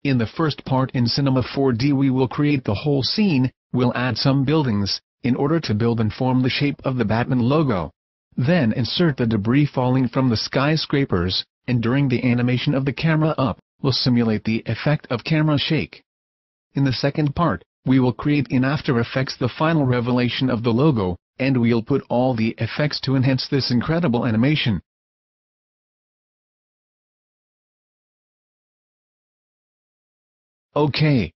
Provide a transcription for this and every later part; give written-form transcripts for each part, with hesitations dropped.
In the first part in Cinema 4D we will create the whole scene, we'll add some buildings, in order to build and form the shape of the Batman logo. Then insert the debris falling from the skyscrapers, and during the animation of the camera up, we'll simulate the effect of camera shake. In the second part, we will create in After Effects the final revelation of the logo, and we'll put all the effects to enhance this incredible animation. OK.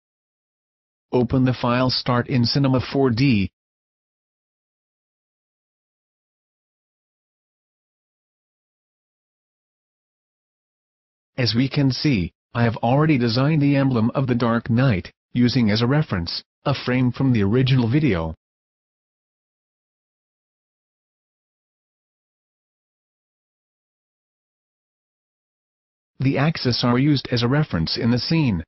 Open the file Start in Cinema 4D. As we can see, I have already designed the emblem of the Dark Knight, using as a reference, a frame from the original video. The axes are used as a reference in the scene.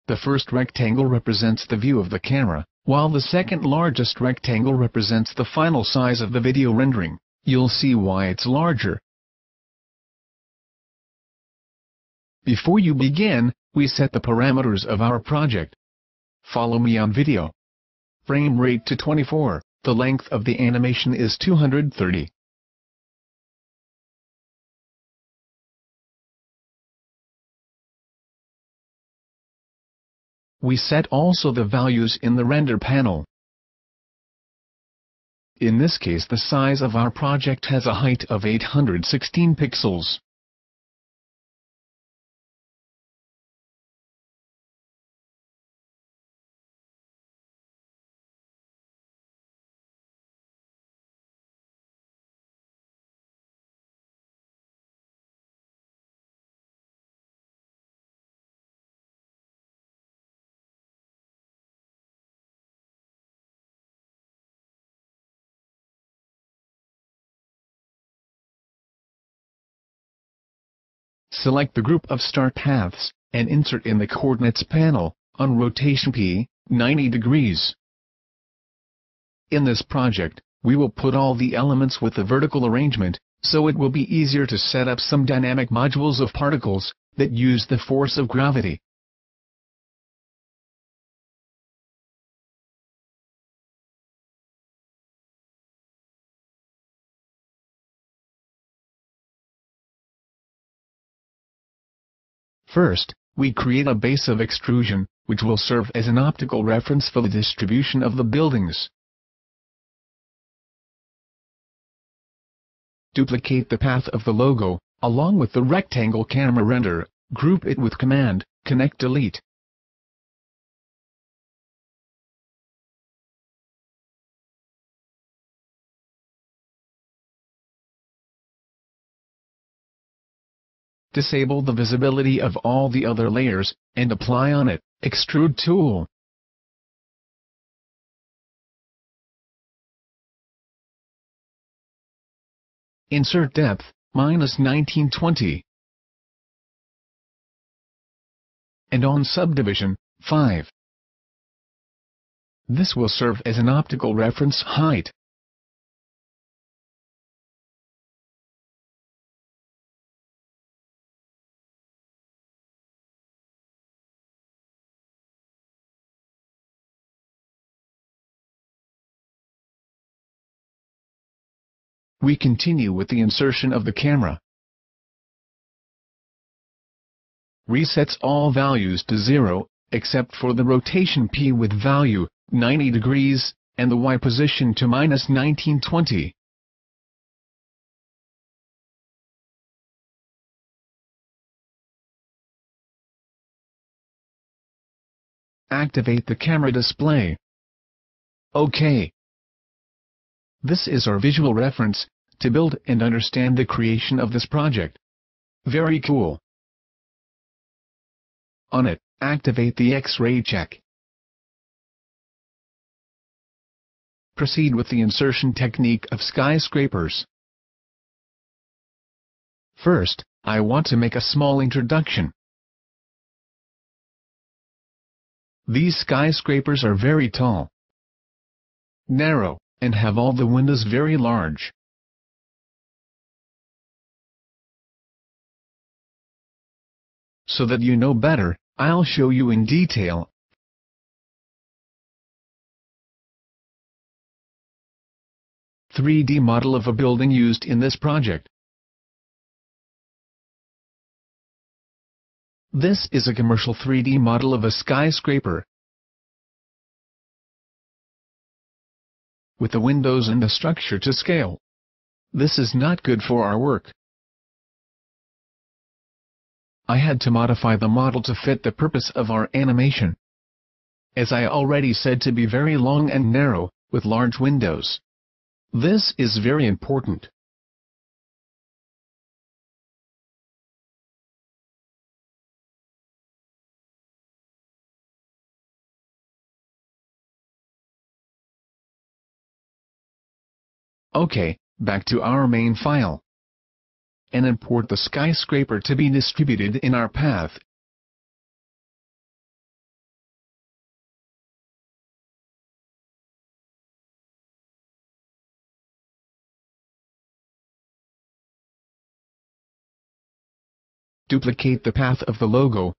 The first rectangle represents the view of the camera, while the second largest rectangle represents the final size of the video rendering. You'll see why it's larger. Before you begin, we set the parameters of our project. Follow me on video. Frame rate to 24, the length of the animation is 230. We set also the values in the render panel. In this case the size of our project has a height of 816 pixels. Select the group of start paths, and insert in the Coordinates panel, on rotation P, 90 degrees. In this project, we will put all the elements with the vertical arrangement, so it will be easier to set up some dynamic modules of particles, that use the force of gravity. First, we create a base of extrusion, which will serve as an optical reference for the distribution of the buildings. Duplicate the path of the logo, along with the rectangle camera render, group it with Command, Connect Delete. Disable the visibility of all the other layers, and apply on it, Extrude tool. Insert depth, -1920. And on subdivision, 5. This will serve as an optical reference height. We continue with the insertion of the camera. Resets all values to 0, except for the rotation P with value, 90 degrees, and the Y position to -1920. Activate the camera display. OK. This is our visual reference, to build and understand the creation of this project. Very cool. On it, activate the X-ray check. Proceed with the insertion technique of skyscrapers. First, I want to make a small introduction. These skyscrapers are very tall, narrow, and have all the windows very large. So that you know better, I'll show you in detail. (3D) model of a building used in this project. This is a commercial 3D model of a skyscraper, with the windows and the structure to scale. This is not good for our work. I had to modify the model to fit the purpose of our animation. As I already said, to be very long and narrow, with large windows. This is very important. Okay, back to our main file. And import the skyscraper to be distributed in our path. Duplicate the path of the logo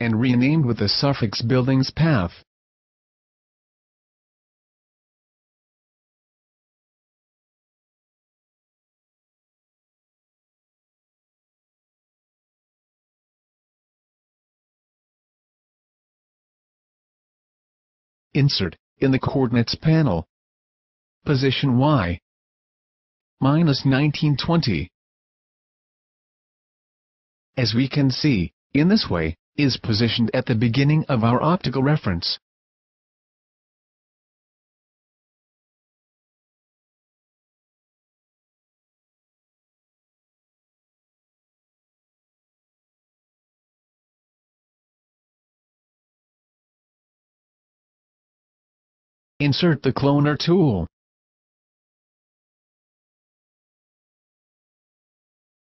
and rename with the suffix buildings path. Insert, in the coordinates panel, position Y, -1920. As we can see, in this way, is positioned at the beginning of our optical reference. Insert the cloner tool.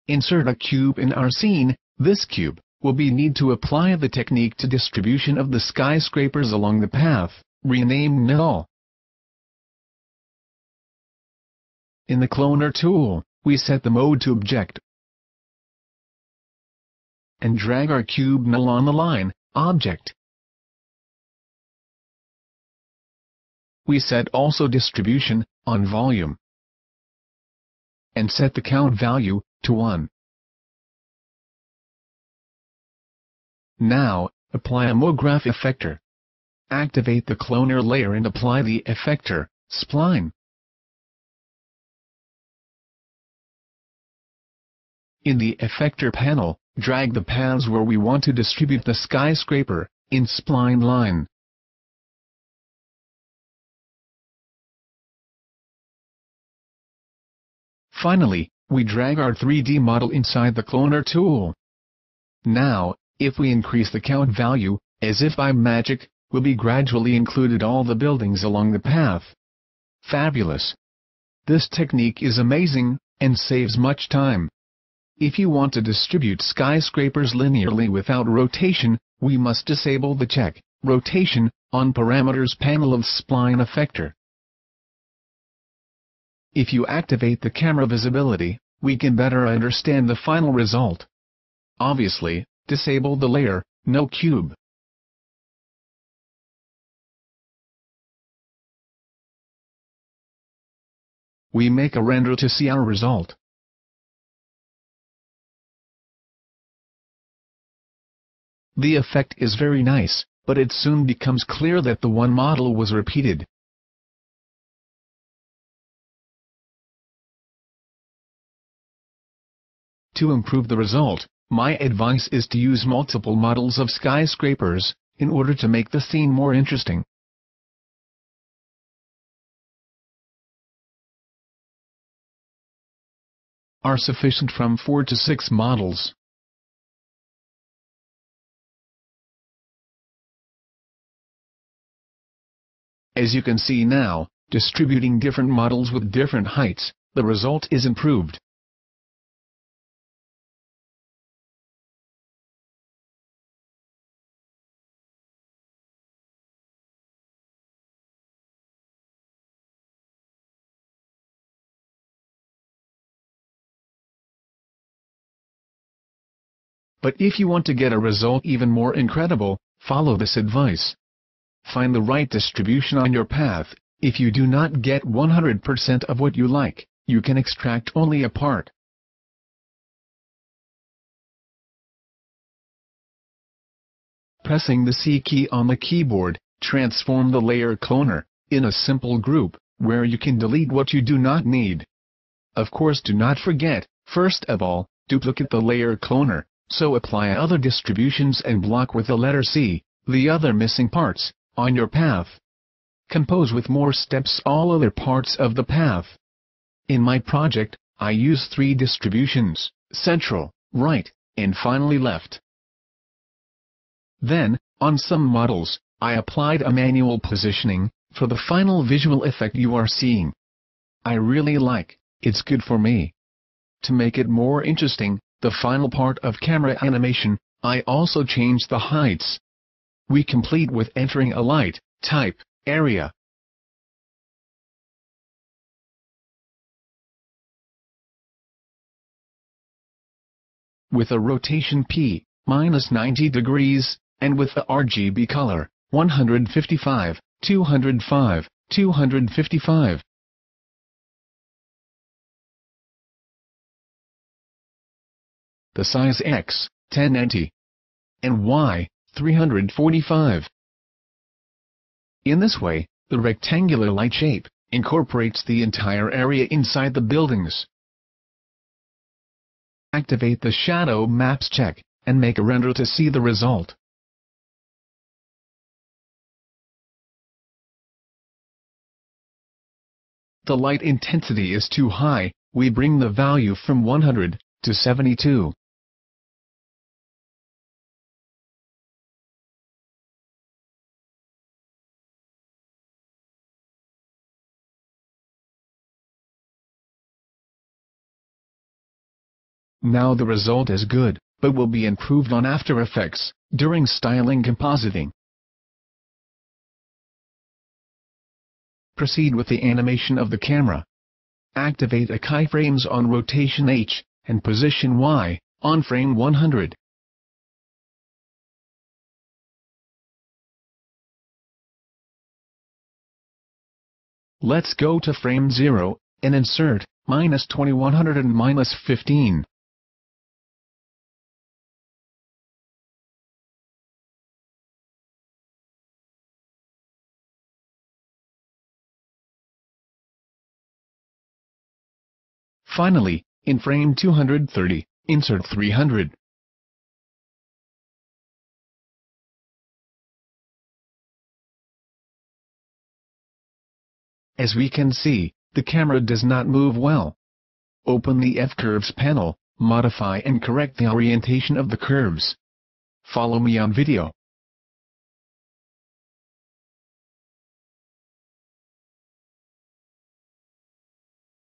Insert a cube in our scene. This cube will be need to apply the technique to distribution of the skyscrapers along the path, rename null. In the cloner tool, we set the mode to object and drag our cube null on the line, object. We set also distribution, on volume, and set the count value, to 1. Now, apply a MoGraph effector. Activate the cloner layer and apply the effector, spline. In the effector panel, drag the paths where we want to distribute the skyscraper, in spline line. Finally, we drag our 3D model inside the cloner tool. Now, if we increase the count value, as if by magic, will be gradually included all the buildings along the path. Fabulous! This technique is amazing, and saves much time. If you want to distribute skyscrapers linearly without rotation, we must disable the check, rotation, on parameters panel of spline effector. If you activate the camera visibility, we can better understand the final result. Obviously, disable the layer, no cube. We make a render to see our result. The effect is very nice, but it soon becomes clear that the one model was repeated. To improve the result, my advice is to use multiple models of skyscrapers, in order to make the scene more interesting. Are sufficient from 4 to 6 models. As you can see now, distributing different models with different heights, the result is improved. But if you want to get a result even more incredible, follow this advice. Find the right distribution on your path. If you do not get 100% of what you like, you can extract only a part. Pressing the C key on the keyboard, transform the layer cloner in a simple group, where you can delete what you do not need. Of course, do not forget, first of all, duplicate the layer cloner, so apply other distributions and block with the letter C, the other missing parts, on your path. Compose with more steps all other parts of the path. In my project, I use 3 distributions, central, right, and finally left. Then, on some models, I applied a manual positioning, for the final visual effect you are seeing. I really like, it's good for me. To make it more interesting, the final part of camera animation, I also changed the heights. We complete with entering a light, type, area. With a rotation P, -90 degrees, and with the RGB color, 155, 205, 255. The size X, 1090. And Y, 345. In this way, the rectangular light shape incorporates the entire area inside the buildings. Activate the Shadow Maps check, and make a render to see the result. The light intensity is too high, we bring the value from 100 to 72. Now the result is good, but will be improved on After Effects, during styling compositing. Proceed with the animation of the camera. Activate a keyframes on rotation H, and position Y, on frame 100. Let's go to frame 0, and insert, -2100 and -15. Finally, in frame 230, insert 300. As we can see, the camera does not move well. Open the F-Curves panel, modify and correct the orientation of the curves. Follow me on video.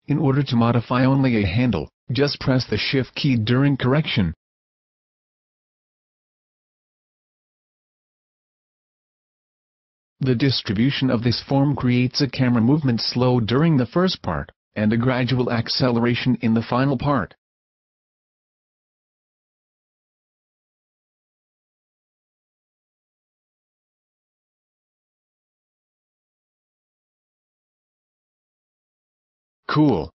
In order to modify only a handle, just press the Shift key during correction. The distribution of this form creates a camera movement slow during the first part, and a gradual acceleration in the final part. Cool.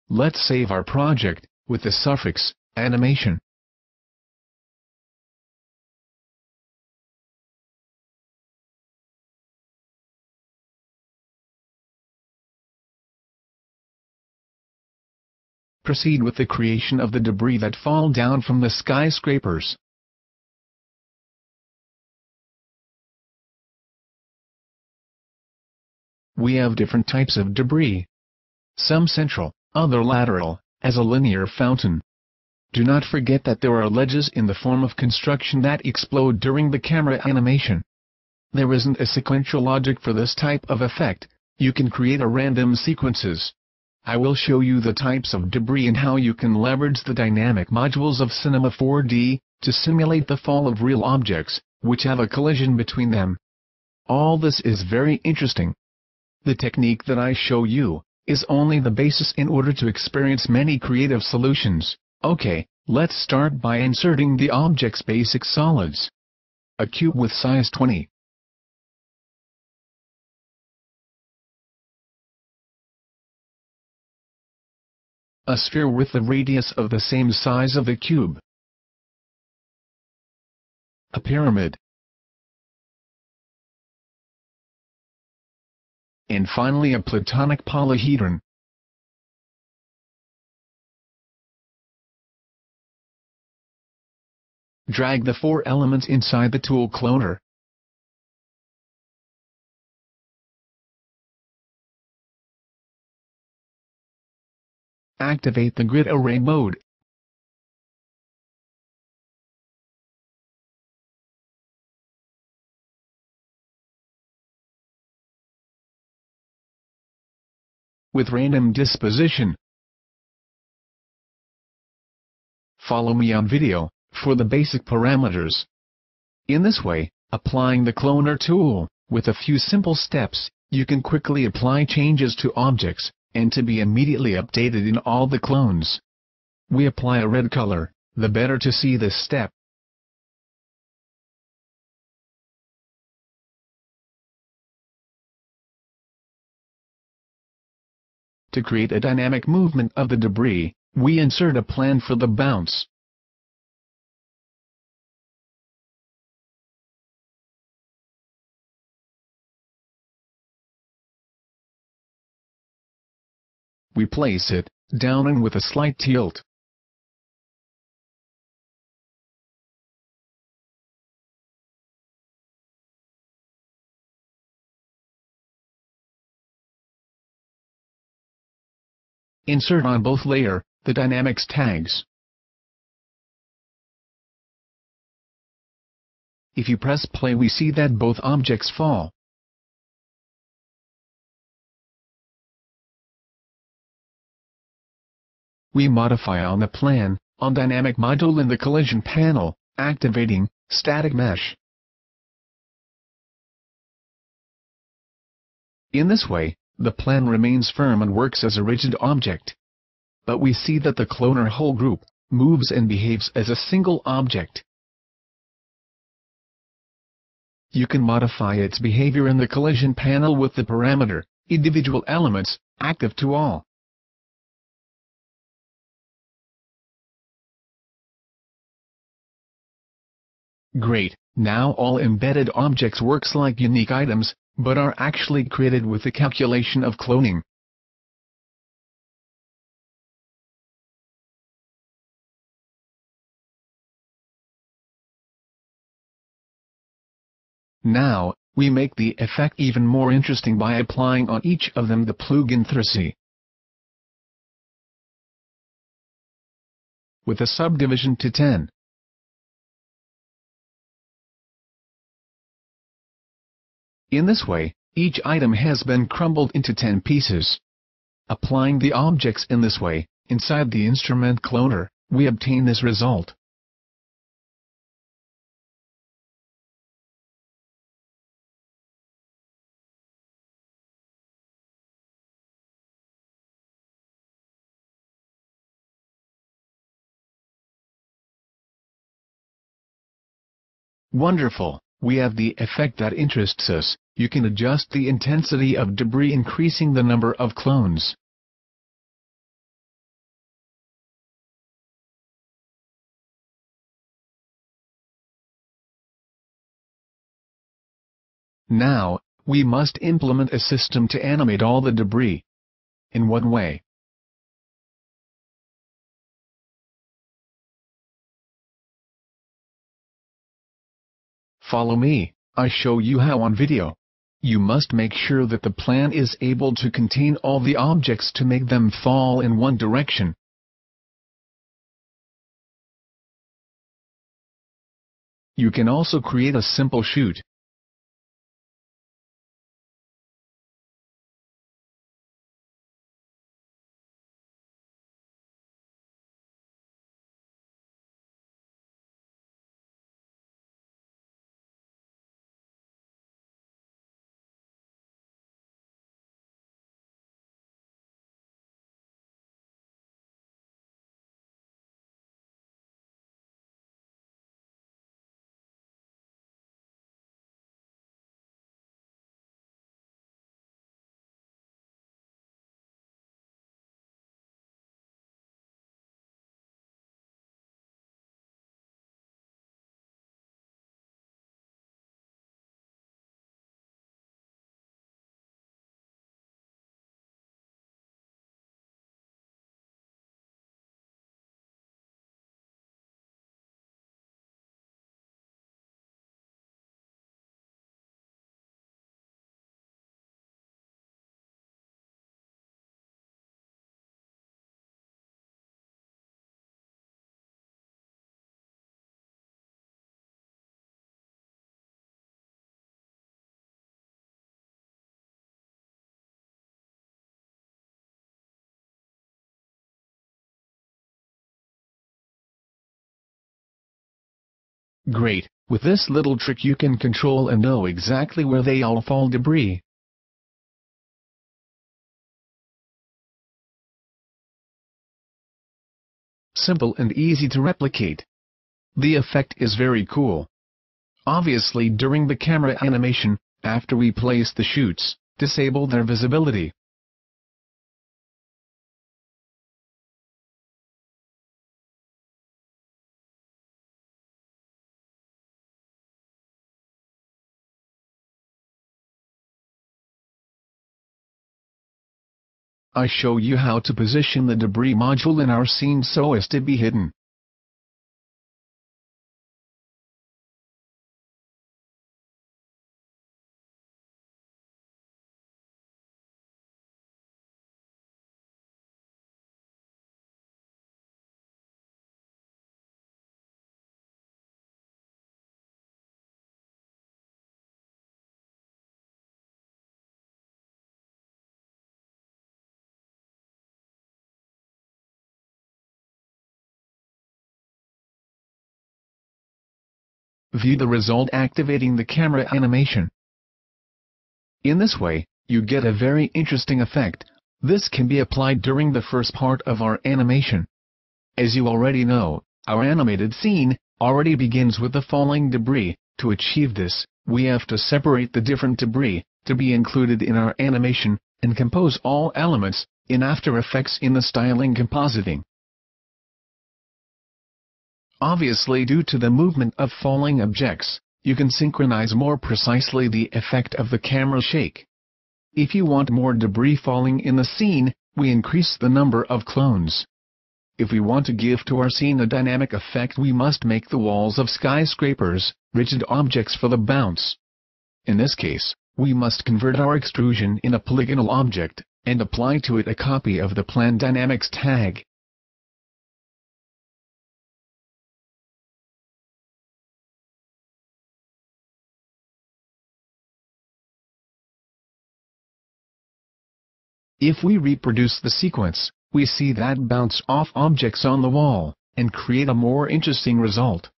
Let's save our project, with the suffix, animation. Proceed with the creation of the debris that fall down from the skyscrapers. We have different types of debris. Some central, other lateral, as a linear fountain. Do not forget that there are ledges in the form of construction that explode during the camera animation. There isn't a sequential logic for this type of effect, you can create a random sequences. I will show you the types of debris and how you can leverage the dynamic modules of Ciema 4D, to simulate the fall of real objects, which have a collision between them. All this is very interesting. The technique that I show you is only the basis in order to experience many creative solutions. Okay, Let's start by inserting the object's basic solids. A cube with size 20. A sphere with the radius of the same size of the cube. A pyramid. And finally a platonic polyhedron. Drag the 4 elements inside the tool cloner. Activate the grid array mode. With random disposition. Follow me on video for the basic parameters. In this way, applying the cloner tool, with a few simple steps, you can quickly apply changes to objects, and to be immediately updated in all the clones. We apply a red color, the better to see this step. To create a dynamic movement of the debris, we insert a plan for the bounce. We place it down and with a slight tilt. Insert on both layer the dynamics tags. If you press play, we see that both objects fall. We modify on the plan, on dynamic module in the collision panel, activating static mesh. In this way, the plan remains firm and works as a rigid object. But we see that the cloner whole group moves and behaves as a single object. You can modify its behavior in the collision panel with the parameter individual elements active to all. Great, now all embedded objects works like unique items, but are actually created with the calculation of cloning. Now, we make the effect even more interesting by applying on each of them the plugin 3C. With a subdivision to 10. In this way, each item has been crumbled into 10 pieces. Applying the objects in this way, inside the instrument cloner, we obtain this result. Wonderful, we have the effect that interests us. You can adjust the intensity of debris, increasing the number of clones. Now, we must implement a system to animate all the debris. In what way? Follow me, I show you how on video. You must make sure that the plan is able to contain all the objects to make them fall in one direction. You can also create a simple chute. Great, with this little trick you can control and know exactly where they all fall debris. Simple and easy to replicate. The effect is very cool. Obviously during the camera animation, after we place the shoots, disable their visibility. I show you how to position the debris module in our scene so as to be hidden. View the result activating the camera animation. In this way, you get a very interesting effect. This can be applied during the first part of our animation. As you already know, our animated scene already begins with the falling debris. To achieve this, we have to separate the different debris to be included in our animation, and compose all elements in After Effects in the styling compositing. Obviously, due to the movement of falling objects, you can synchronize more precisely the effect of the camera shake. If you want more debris falling in the scene, we increase the number of clones. If we want to give to our scene a dynamic effect, we must make the walls of skyscrapers rigid objects for the bounce. In this case, we must convert our extrusion in a polygonal object, and apply to it a copy of the Plan Dynamics tag. If we reproduce the sequence, we see that bounce off objects on the wall, and create a more interesting result.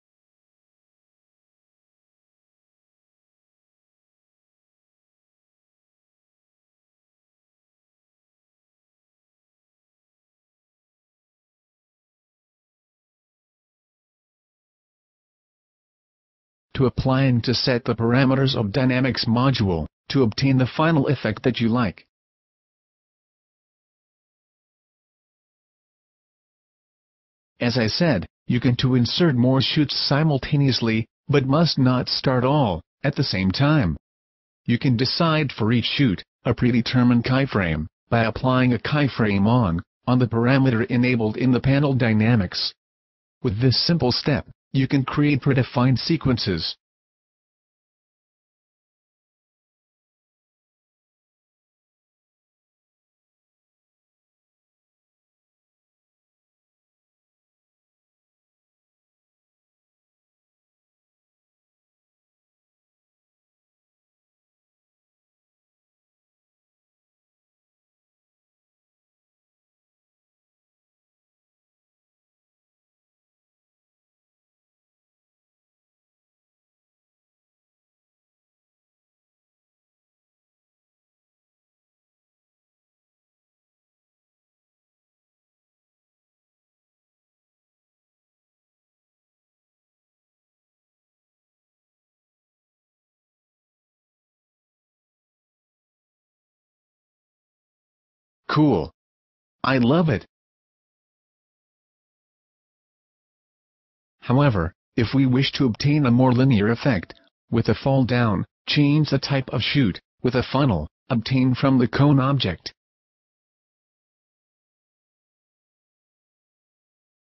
To apply and to set the parameters of Dynamics module, to obtain the final effect that you like. As I said, you can to insert more shoots simultaneously, but must not start all at the same time. You can decide for each shoot a predetermined keyframe by applying a keyframe on the parameter enabled in the panel dynamics. With this simple step, you can create predefined sequences. Cool. I love it. However, if we wish to obtain a more linear effect, with a fall down, change the type of shoot, with a funnel, obtained from the cone object.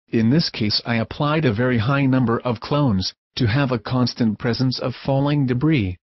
In this case I applied a very high number of clones, to have a constant presence of falling debris.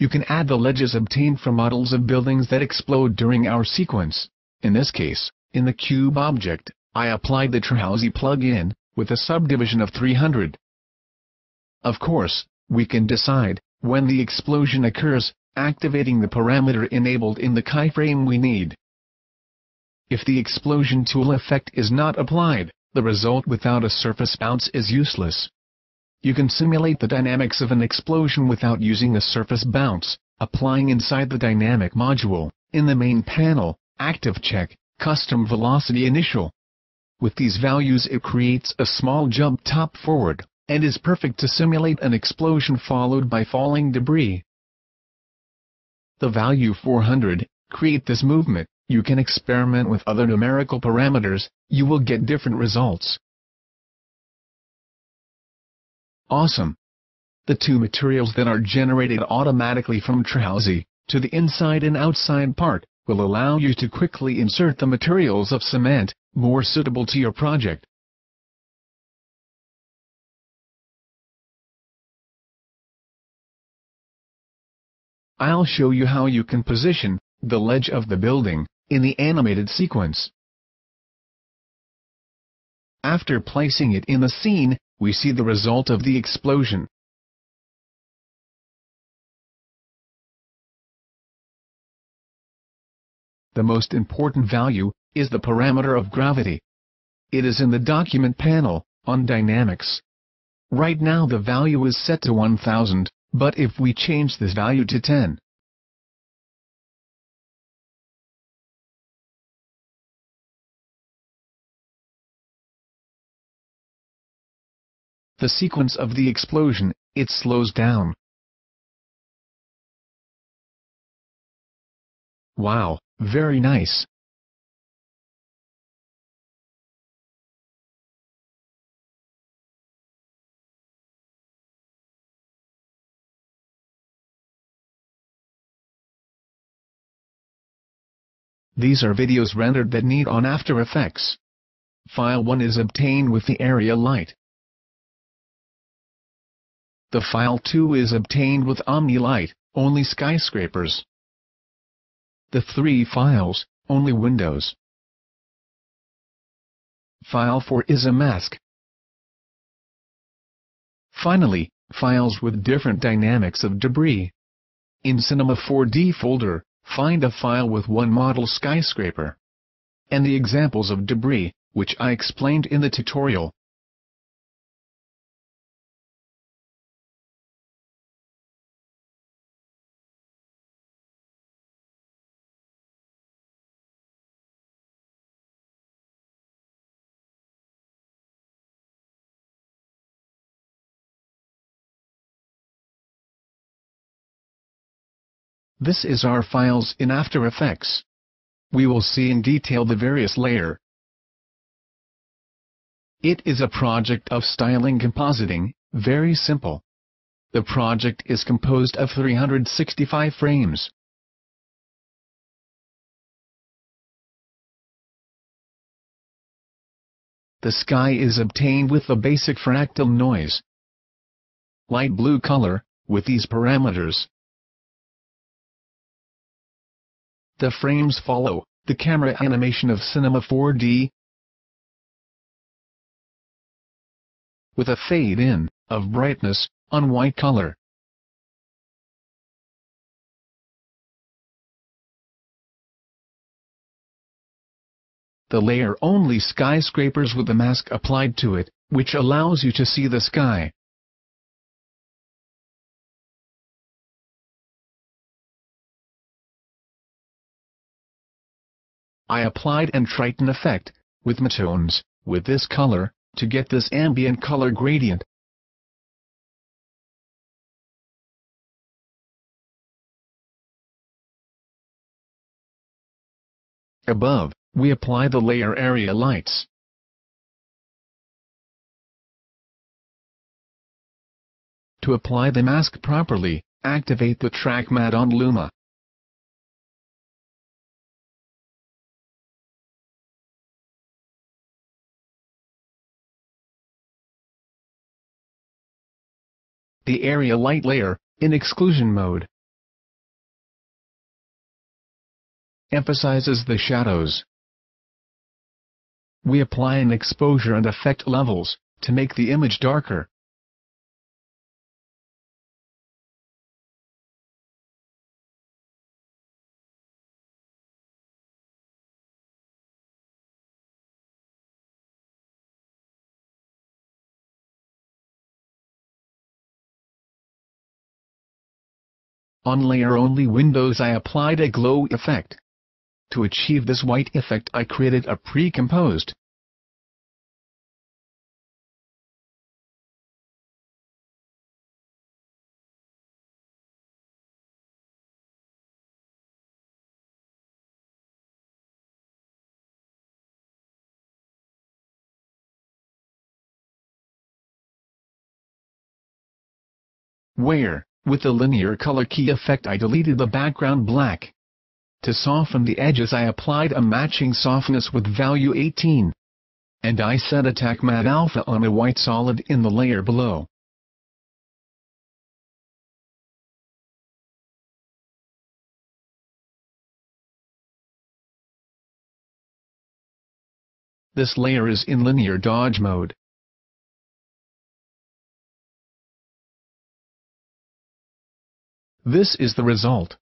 you can add the ledges obtained from models of buildings that explode during our sequence. In this case, in the cube object, I applied the Treehousie plugin, with a subdivision of 300. Of course, we can decide, when the explosion occurs, activating the parameter enabled in the keyframe we need. If the explosion tool effect is not applied, the result without a surface bounce is useless. You can simulate the dynamics of an explosion without using a surface bounce, applying inside the dynamic module, in the main panel, active check, custom velocity initial. With these values it creates a small jump top forward, and is perfect to simulate an explosion followed by falling debris. The value 400, create this movement. You can experiment with other numerical parameters, you will get different results. Awesome! The two materials that are generated automatically from Treehousie, to the inside and outside part, will allow you to quickly insert the materials of cement, more suitable to your project. I'll show you how you can position the ledge of the building in the animated sequence. After placing it in the scene, we see the result of the explosion. The most important value is the parameter of gravity. It is in the document panel, on Dynamics. Right now the value is set to 1000, but if we change this value to 10, the sequence of the explosion, it slows down. Wow, very nice. These are videos rendered that need on After Effects. File 1 is obtained with the area light. The file 2 is obtained with Omni Light, only skyscrapers. The 3 files, only windows. File 4 is a mask. Finally, files with different dynamics of debris. In Ciema 4D folder, find a file with one model skyscraper and the examples of debris, which I explained in the tutorial. This is our files in After Effects. We will see in detail the various layer. It is a project of styling compositing, very simple. The project is composed of 365 frames. The sky is obtained with the basic fractal noise. Light blue color, with these parameters. The frames follow the camera animation of Ciema 4D, with a fade-in of brightness on white color. The layer only skyscrapers with the mask applied to it, which allows you to see the sky. I applied an Triton effect, with midtones, with this color, to get this ambient color gradient. Above, we apply the layer area lights. To apply the mask properly, activate the track mat on Luma. The area light layer, in exclusion mode. emphasizes the shadows. We apply an exposure and effect levels, to make the image darker. On layer-only windows I applied a glow effect. To achieve this white effect I created a pre-composed where, with the linear color key effect I deleted the background black. To soften the edges I applied a matching softness with value 18. And I set attack matte alpha on a white solid in the layer below. This layer is in linear dodge mode. This is the result.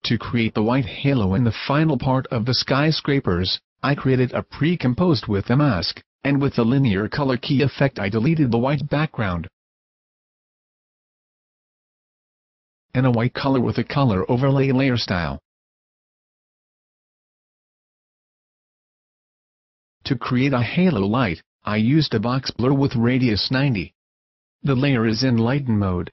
To create the white halo in the final part of the skyscrapers, I created a pre-composed with a mask, and with the linear color key effect I deleted the white background. And a white color with a color overlay layer style. To create a halo light, I used a box blur with radius 90. The layer is in lighten mode.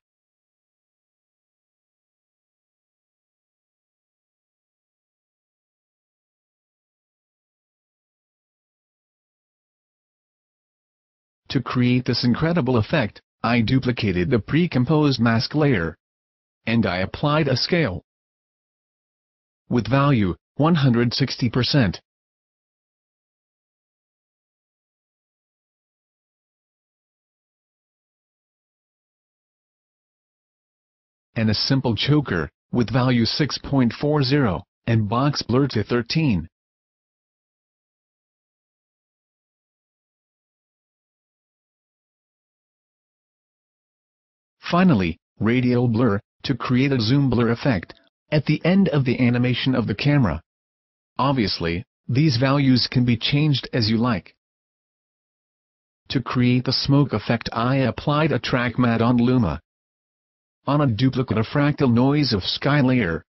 To create this incredible effect, I duplicated the pre-composed mask layer. And I applied a scale. With value, 160%. And a simple choker, with value 6.40, and box blur to 13. Finally, radial blur, to create a zoom blur effect, at the end of the animation of the camera. Obviously, these values can be changed as you like. To create the smoke effect I applied a track matte on Luma. On a duplicate of fractal noise of sky layer.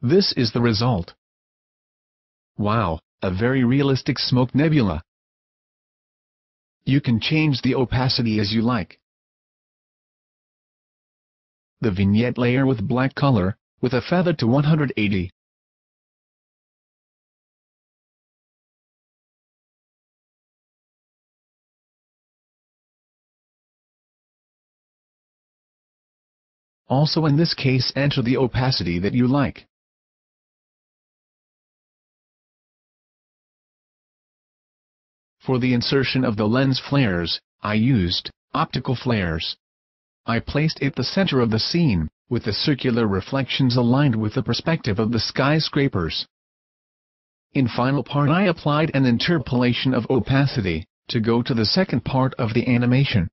This is the result. Wow, a very realistic smoke nebula. You can change the opacity as you like. The vignette layer with black color, with a feather to 180. Also in this case enter the opacity that you like. For the insertion of the lens flares, I used optical flares. I placed it the center of the scene, with the circular reflections aligned with the perspective of the skyscrapers. In final part I applied an interpolation of opacity, to go to the second part of the animation.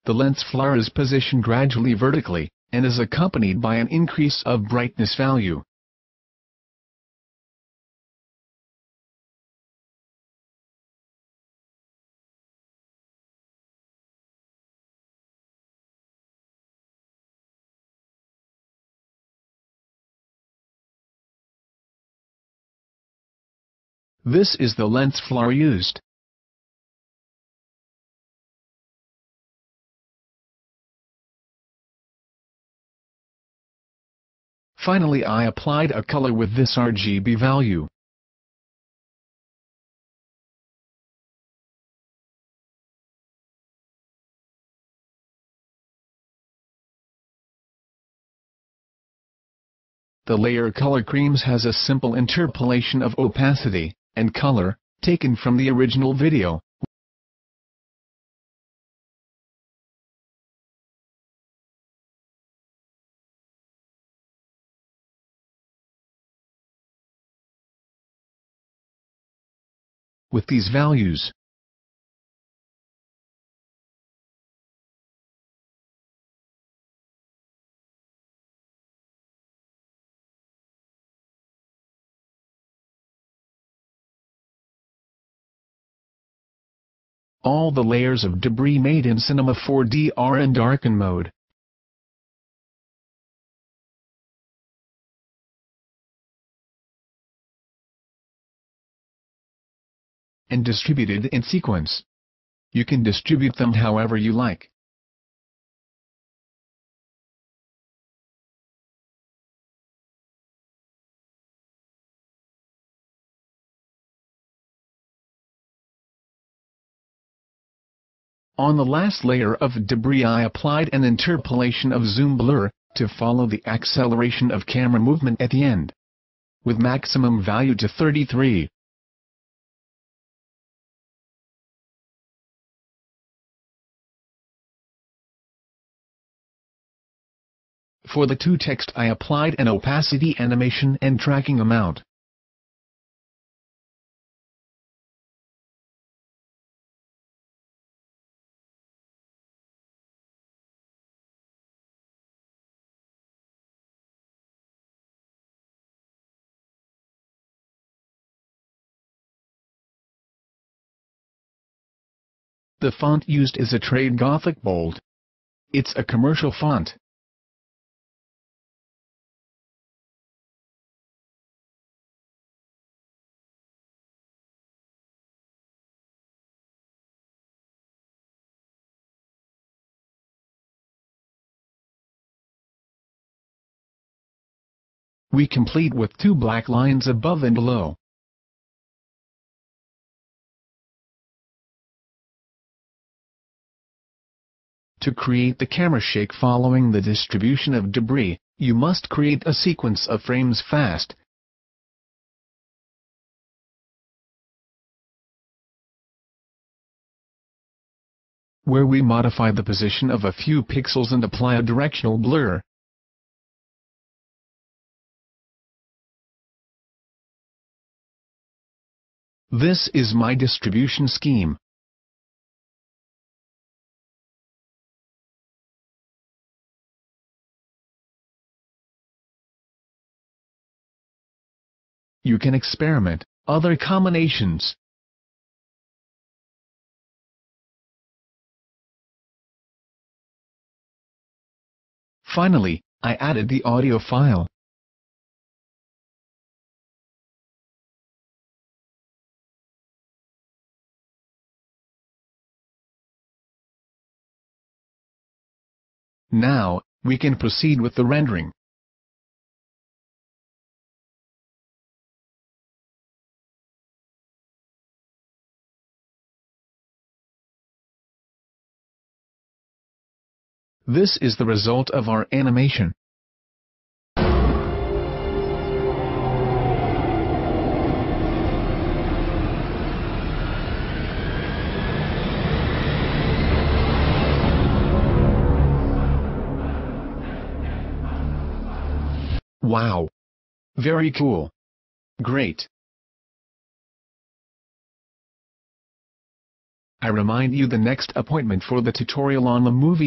The lens flare is positioned gradually vertically, and is accompanied by an increase of brightness value. This is the lens flare used. Finally I applied a color with this RGB value. The layer Color Creams has a simple interpolation of opacity and color, taken from the original video. With these values, all the layers of debris made in Cinema 4D are in darken mode. And distributed in sequence. You can distribute them however you like. On the last layer of debris I applied an interpolation of zoom blur, to follow the acceleration of camera movement at the end. With maximum value to 33. For the to text I applied an opacity animation and tracking amount. The font used is a Trade Gothic Bold. It's a commercial font. We complete with 2 black lines above and below. To create the camera shake following the distribution of debris, you must create a sequence of frames fast. Where we modify the position of a few pixels and apply a directional blur. This is my distribution scheme. You can experiment other combinations. Finally, I added the audio file. Now, we can proceed with the rendering. This is the result of our animation. Wow! Very cool. Great. I remind you the next appointment for the tutorial on the movie